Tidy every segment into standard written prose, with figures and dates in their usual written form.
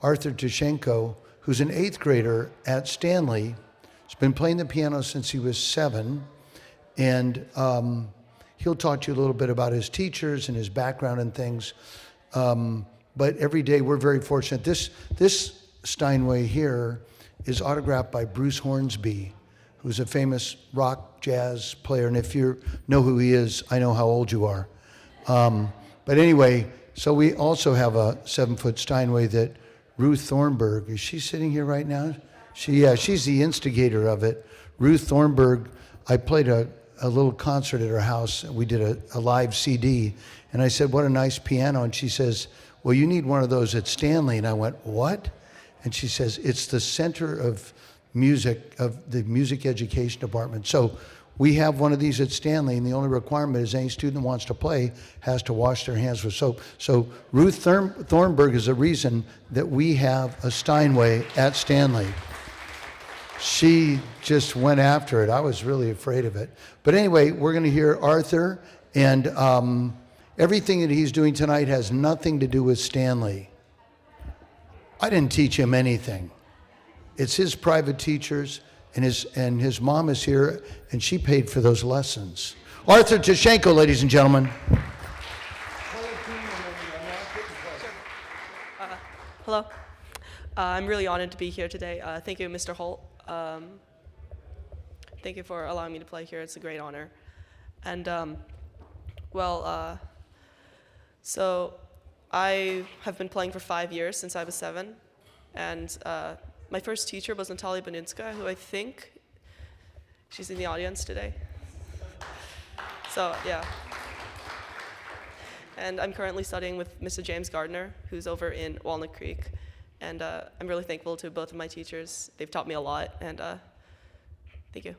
Arthur Tkachenko, who's an 8th grader at Stanley. He's been playing the piano since he was 7, and he'll talk to you a little bit about his teachers and his background and things. But every day we're very fortunate. This Steinway here is autographed by Bruce Hornsby, who's a famous rock jazz player. And if you know who he is, I know how old you are. But anyway, so we also have a 7-foot Steinway that Ruth Thornburg, is she sitting here right now? She's the instigator of it. Ruth Thornburg, I played a little concert at her house. We did a live CD. And I said, what a nice piano. And she says, well, you need one of those at Stanley. And I went, what? And she says, it's the center of music, of the music education department. So we have one of these at Stanley, and the only requirement is any student who wants to play has to wash their hands with soap. So Ruth Thornburg is the reason that we have a Steinway at Stanley. She just went after it. I was really afraid of it. But anyway, we're going to hear Arthur, and everything that he's doing tonight has nothing to do with Stanley. I didn't teach him anything. It's his private teachers, and his mom is here, and she paid for those lessons. Arthur Tkachenko, ladies and gentlemen. Hello. I'm really honored to be here today. Thank you, Mr. Holt. Thank you for allowing me to play here. It's a great honor. And, so I have been playing for 5 years, since I was 7. And my first teacher was Natalia Benitska, who I think she's in the audience today. So, yeah. And I'm currently studying with Mr. James Gardner, who's over in Walnut Creek. And I'm really thankful to both of my teachers. They've taught me a lot, and thank you.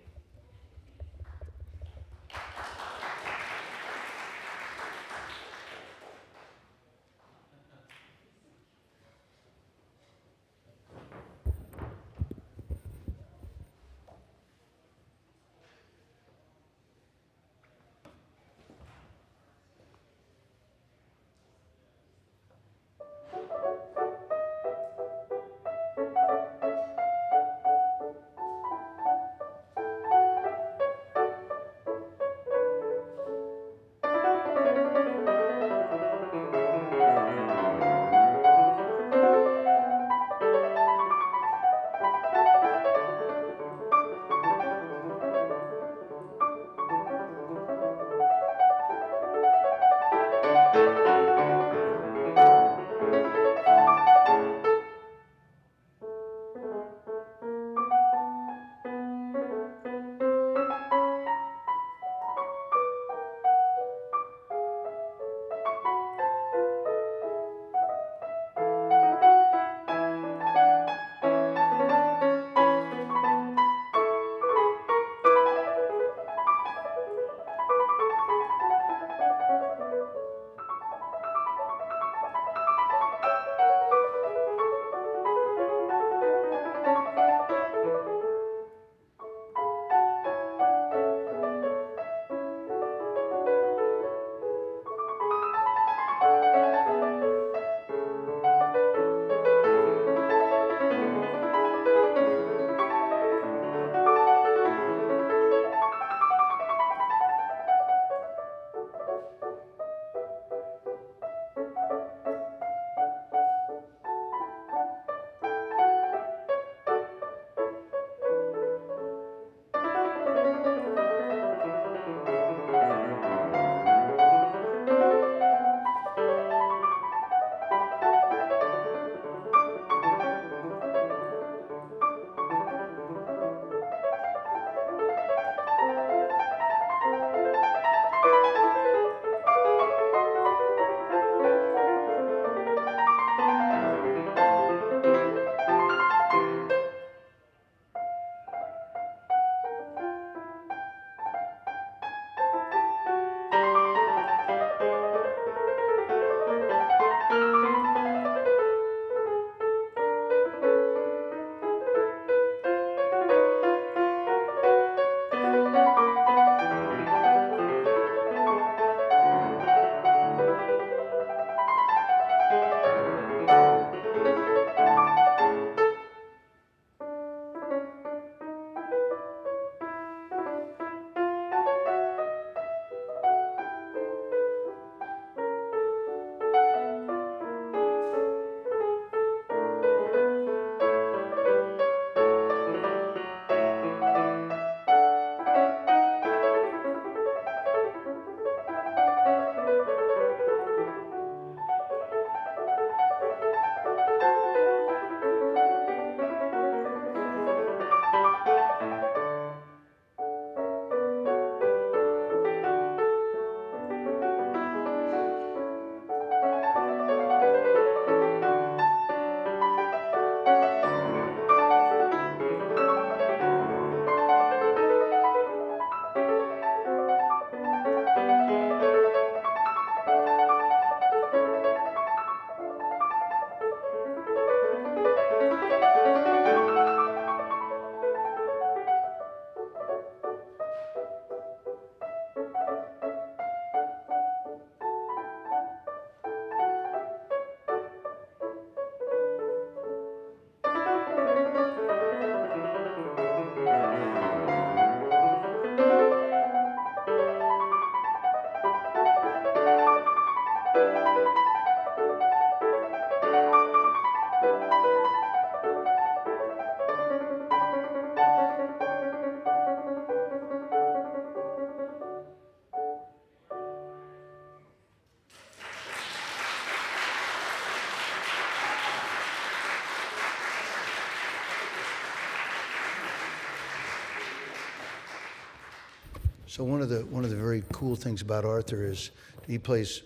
So one of the very cool things about Arthur is he plays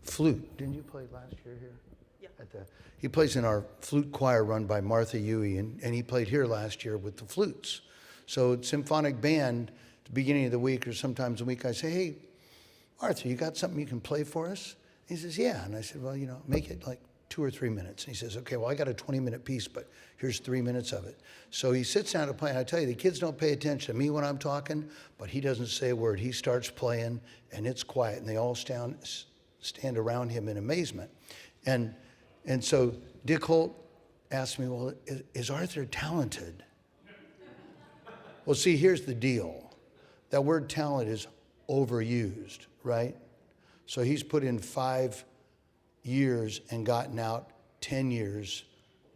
flute. Didn't you play last year here? Yeah. He plays in our flute choir run by Martha Huey, and he played here last year with the flutes. So symphonic band, at the beginning of the week or sometimes a week, I say, hey, Arthur, you got something you can play for us? He says, yeah. And I said, well, make it like 2 or 3 minutes. And he says, okay, well, I got a 20-minute piece, but here's 3 minutes of it. So he sits down to play, and I tell you, the kids don't pay attention to me when I'm talking, but he doesn't say a word. He starts playing, and it's quiet, and they all stand around him in amazement. And so Dick Holt asked me, well, is Arthur talented? Well, see, here's the deal. That word talent is overused, right? So he's put in 5 years and gotten out 10 years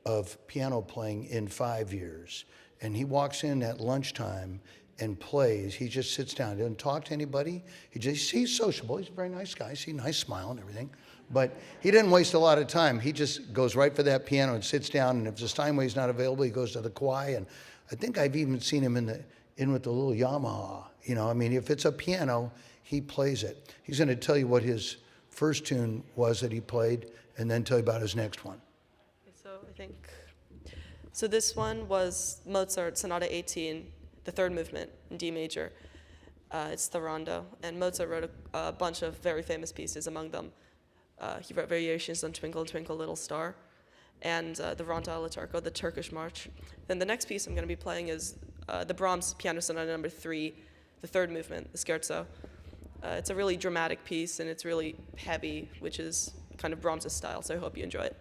of piano playing in 5 years. And he walks in at lunchtime and plays. He just sits down, doesn't talk to anybody. He's sociable. He's a very nice guy. See, nice smile and everything. But he didn't waste a lot of time. He just goes right for that piano and sits down. And if the Steinway's not available, he goes to the Kwai. And I think I've even seen him in with the little Yamaha. If it's a piano, he plays it. He's going to tell you what his first tune was that he played, and then tell you about his next one. So this one was Mozart Sonata 18, the third movement in D major. It's the rondo, and Mozart wrote a bunch of very famous pieces. Among them, he wrote variations on Twinkle, Twinkle, Little Star, and the Rondo alla Turco, the Turkish March. Then the next piece I'm going to be playing is the Brahms Piano Sonata number 3, the third movement, the Scherzo. It's a really dramatic piece, and it's really heavy, which is kind of Brahms' style, so I hope you enjoy it.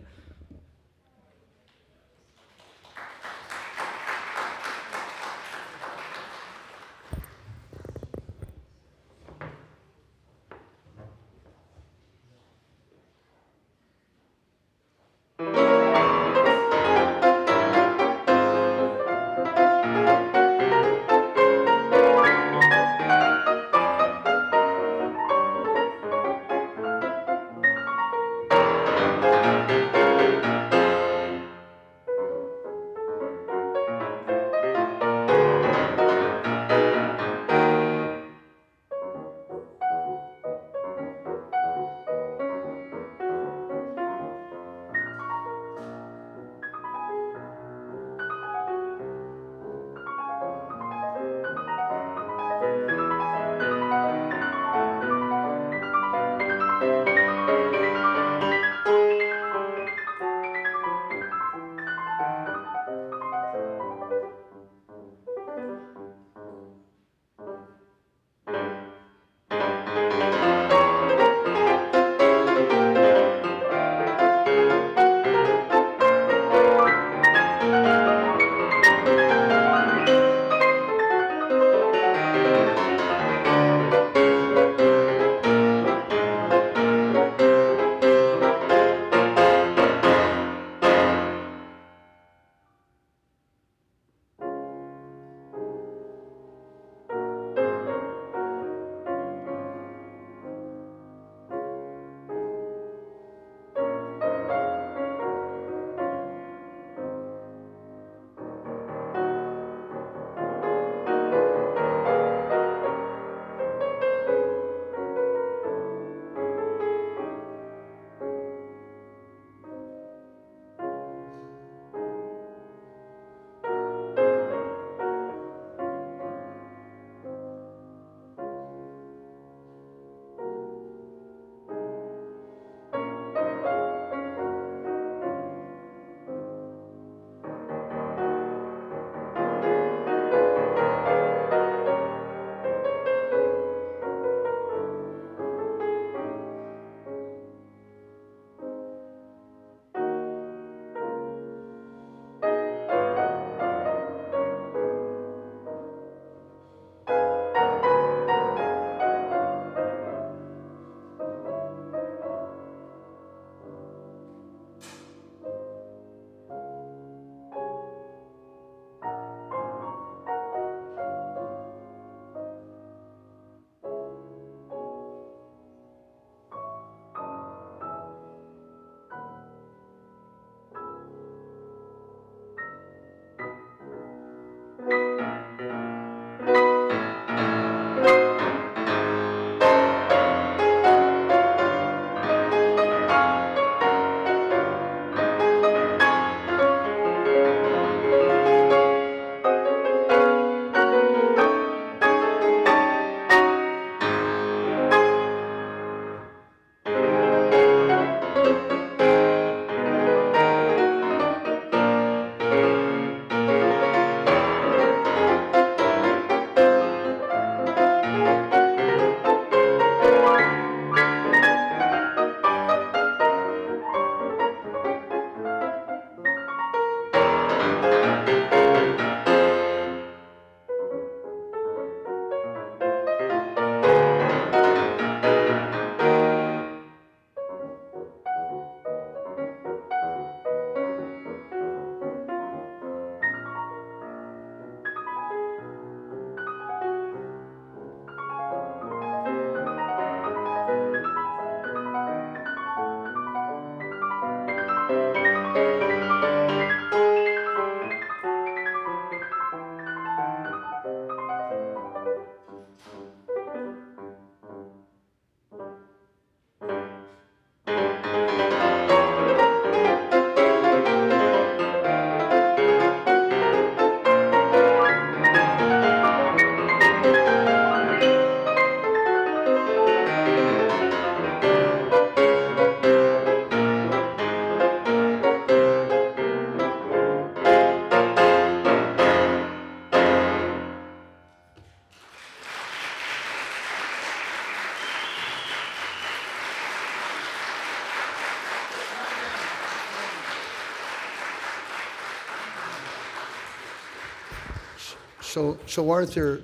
So Arthur,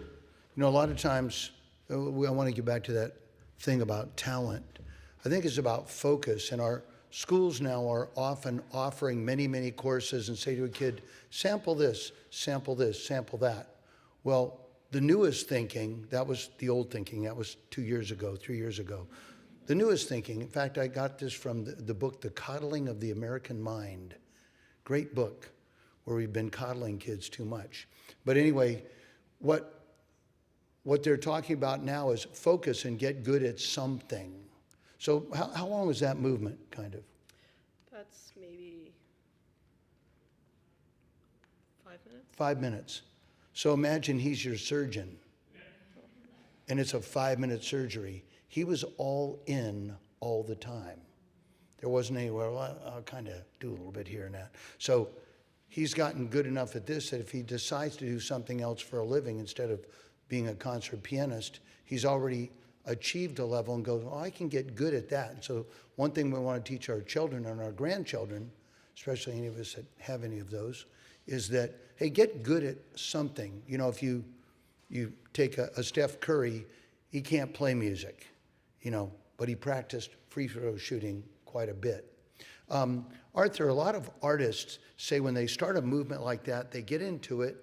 a lot of times, I want to get back to that thing about talent. I think it's about focus, and our schools now are often offering many, many courses and say to a kid, sample this, sample this, sample that. Well, the newest thinking, that was the old thinking, that was 2 years ago, 3 years ago. The newest thinking, in fact, I got this from the book, The Coddling of the American Mind. Great book, where we've been coddling kids too much. But anyway, what they're talking about now is focus and get good at something. So how long was that movement, kind of? That's maybe 5 minutes. 5 minutes. So imagine he's your surgeon, and it's a 5-minute surgery. He was all in all the time. There wasn't anywhere, well, I'll kind of do a little bit here and that. So he's gotten good enough at this that if he decides to do something else for a living instead of being a concert pianist, he's already achieved a level and goes, well, I can get good at that. And so one thing we want to teach our children and our grandchildren, especially any of us that have any of those, is that, hey, get good at something. If you take a Steph Curry, he can't play music, but he practiced free throw shooting quite a bit. Arthur, a lot of artists say when they start a movement like that, they get into it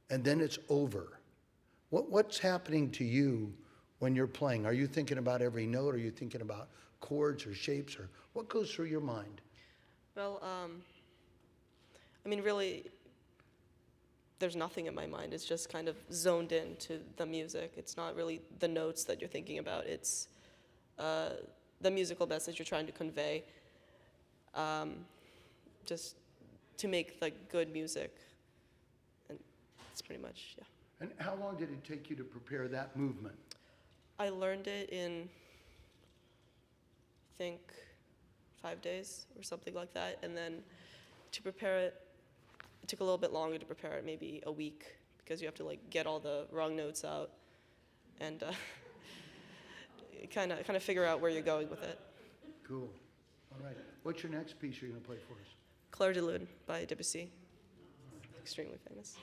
and then it's over. What's happening to you when you're playing? Are you thinking about every note? Are you thinking about chords or shapes? Or what goes through your mind? Well, really, there's nothing in my mind. It's just kind of zoned in to the music. It's not really the notes that you're thinking about. It's the musical message you're trying to convey, just to make good music. And it's pretty much, yeah. And how long did it take you to prepare that movement? I learned it in, I think, 5 days or something like that. And then to prepare it, it took a little bit longer to prepare it, maybe a week, because you have to get all the wrong notes out and kind of figure out where you're going with it. Cool. All right. What's your next piece you're going to play for us? Clair de Lune by Debussy. Extremely famous.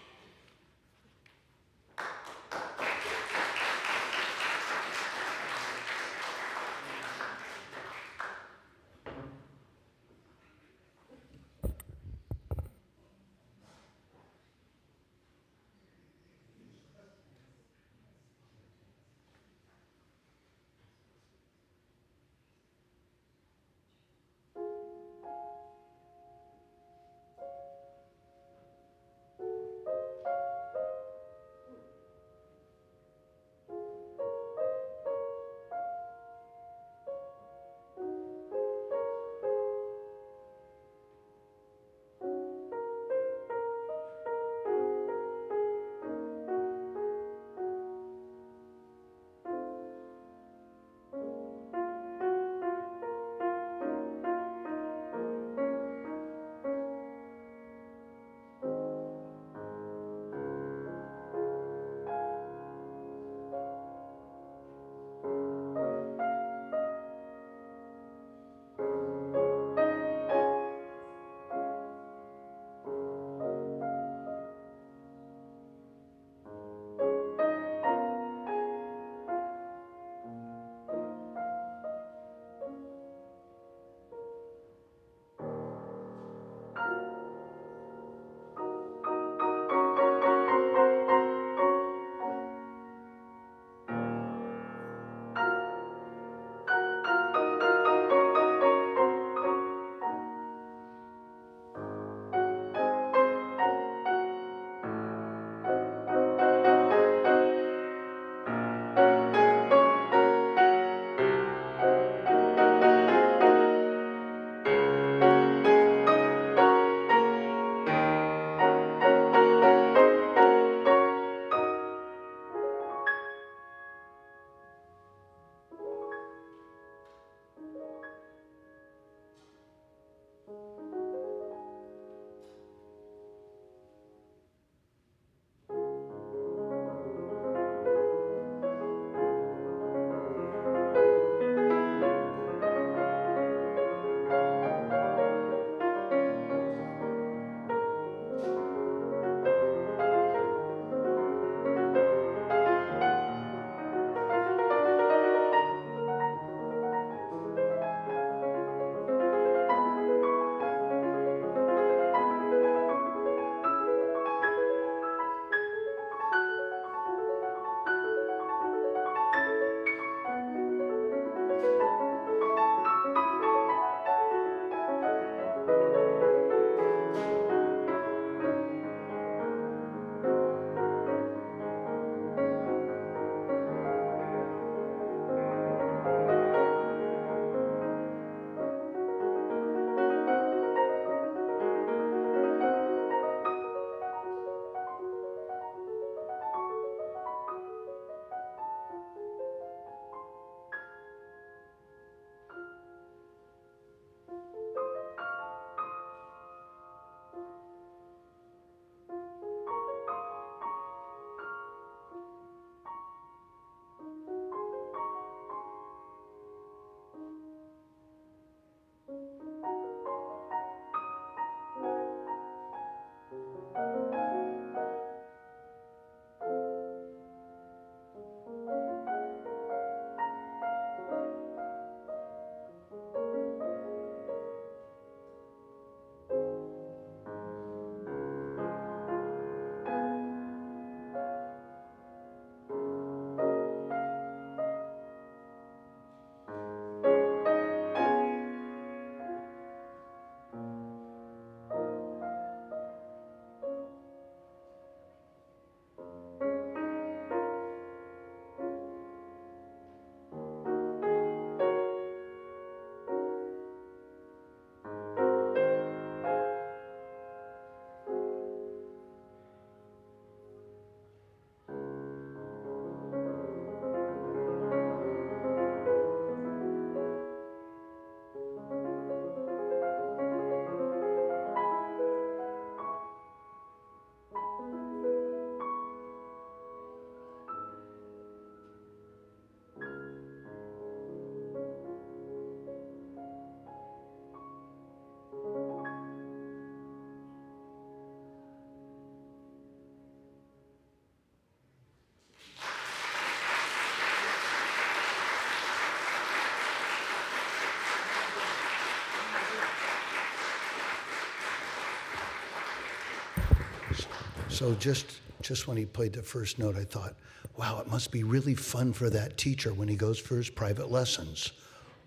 So just when he played the first note, I thought, wow, it must be really fun for that teacher when he goes for his private lessons.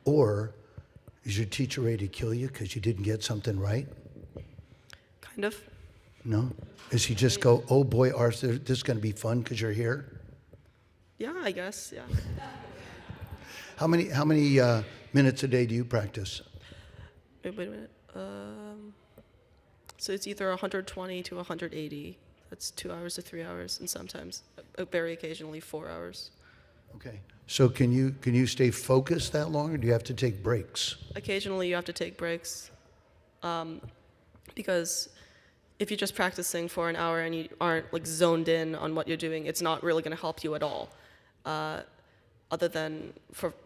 Or is your teacher ready to kill you because you didn't get something right? Kind of. No? Does he just go, oh boy, Arthur, this is going to be fun because you're here? Yeah, I guess, yeah. How many minutes a day do you practice? Wait a minute. So it's either 120 to 180. That's 2 hours to 3 hours, and sometimes, very occasionally, 4 hours. Okay. So can you stay focused that long, or do you have to take breaks? Occasionally, you have to take breaks, because if you're just practicing for an hour and you aren't like zoned in on what you're doing, it's not really going to help you at all. Other than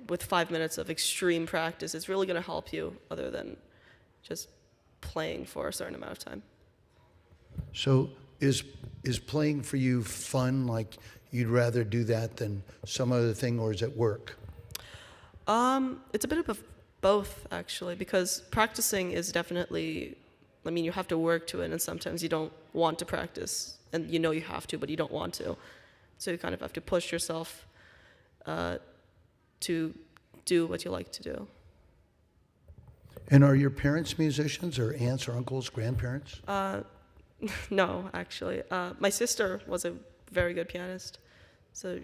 with 5 minutes of extreme practice, it's really going to help you. Other than just playing for a certain amount of time. So is playing for you fun? Like you'd rather do that than some other thing, or is it work? It's a bit of both, actually, because practicing is definitely, I mean, you have to work to it, and sometimes you don't want to practice, and you know you have to, but you don't want to. So you kind of have to push yourself to do what you like to do. And are your parents musicians, or aunts or uncles, grandparents? No, actually. My sister was a very good pianist, so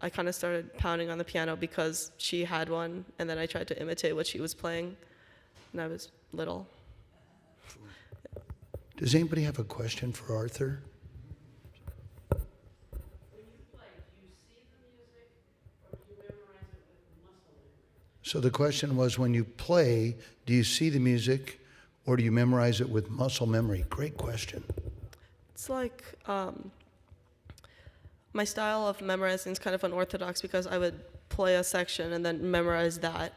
I kind of started pounding on the piano because she had one, and then I tried to imitate what she was playing when I was little. Does anybody have a question for Arthur? So the question was, when you play, do you see the music or do you memorize it with muscle memory? Great question. It's like my style of memorizing is kind of unorthodox because I would play a section and then memorize that,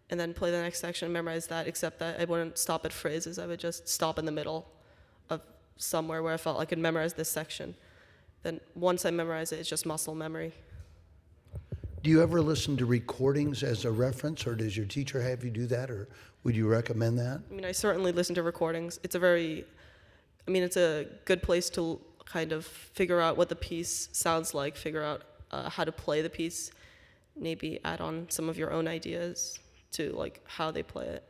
and then play the next section and memorize that, except that I wouldn't stop at phrases. I would just stop in the middle of somewhere where I felt I could memorize this section. Then once I memorize it, it's just muscle memory. Do you ever listen to recordings as a reference, or does your teacher have you do that, or would you recommend that? I mean, I certainly listen to recordings. It's a good place to kind of figure out what the piece sounds like, figure out how to play the piece, maybe add on some of your own ideas to like how they play it.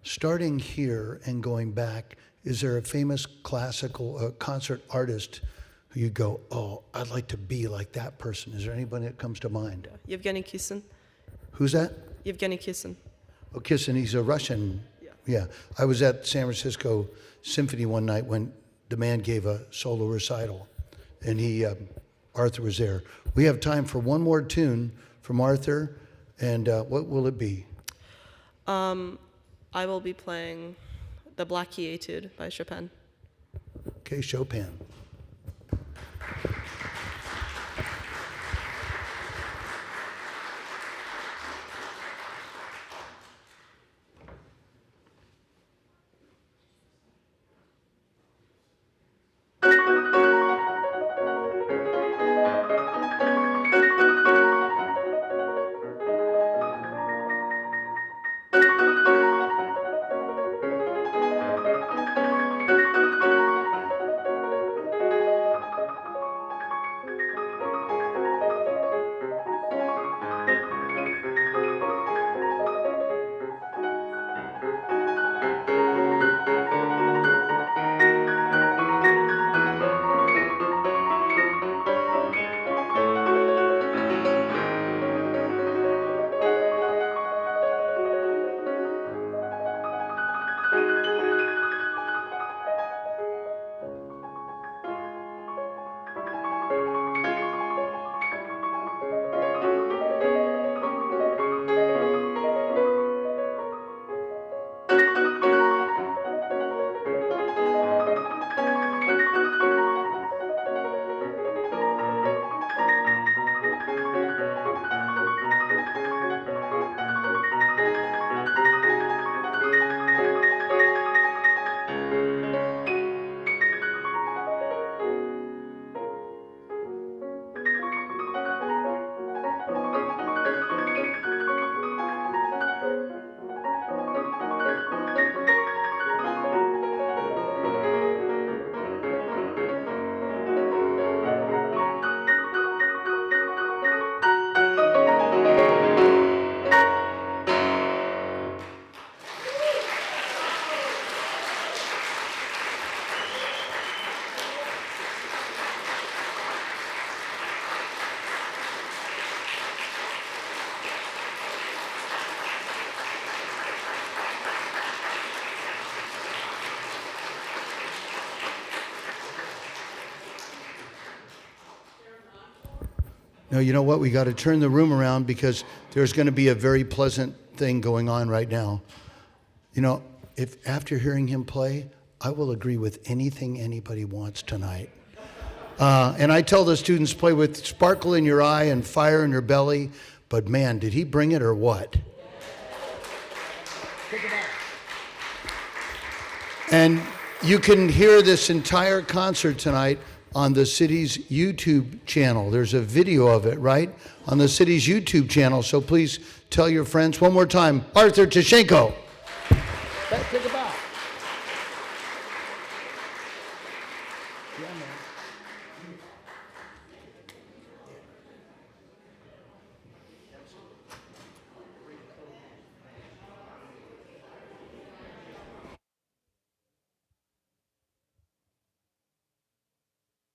Starting here and going back, is there a famous classical concert artist who you go, oh, I'd like to be like that person? Is there anybody that comes to mind? Yevgeny Kissin. Who's that? Yevgeny Kissin. Oh, Kissin, he's a Russian. Yeah. I was at San Francisco Symphony one night when the man gave a solo recital, and Arthur was there. We have time for one more tune from Arthur, and what will it be? I will be playing the Black Key Etude by Chopin. Okay, Chopin. No, you know what? We got to turn the room around because there's going to be a very pleasant thing going on right now. You know, if after hearing him play, I will agree with anything anybody wants tonight. And I tell the students, play with sparkle in your eye and fire in your belly. But man, did he bring it or what? And you can hear this entire concert tonight on the city's YouTube channel. There's a video of it, right? On the city's YouTube channel. So please tell your friends. One more time, Arthur Tkachenko. Take a bow. Yeah, man.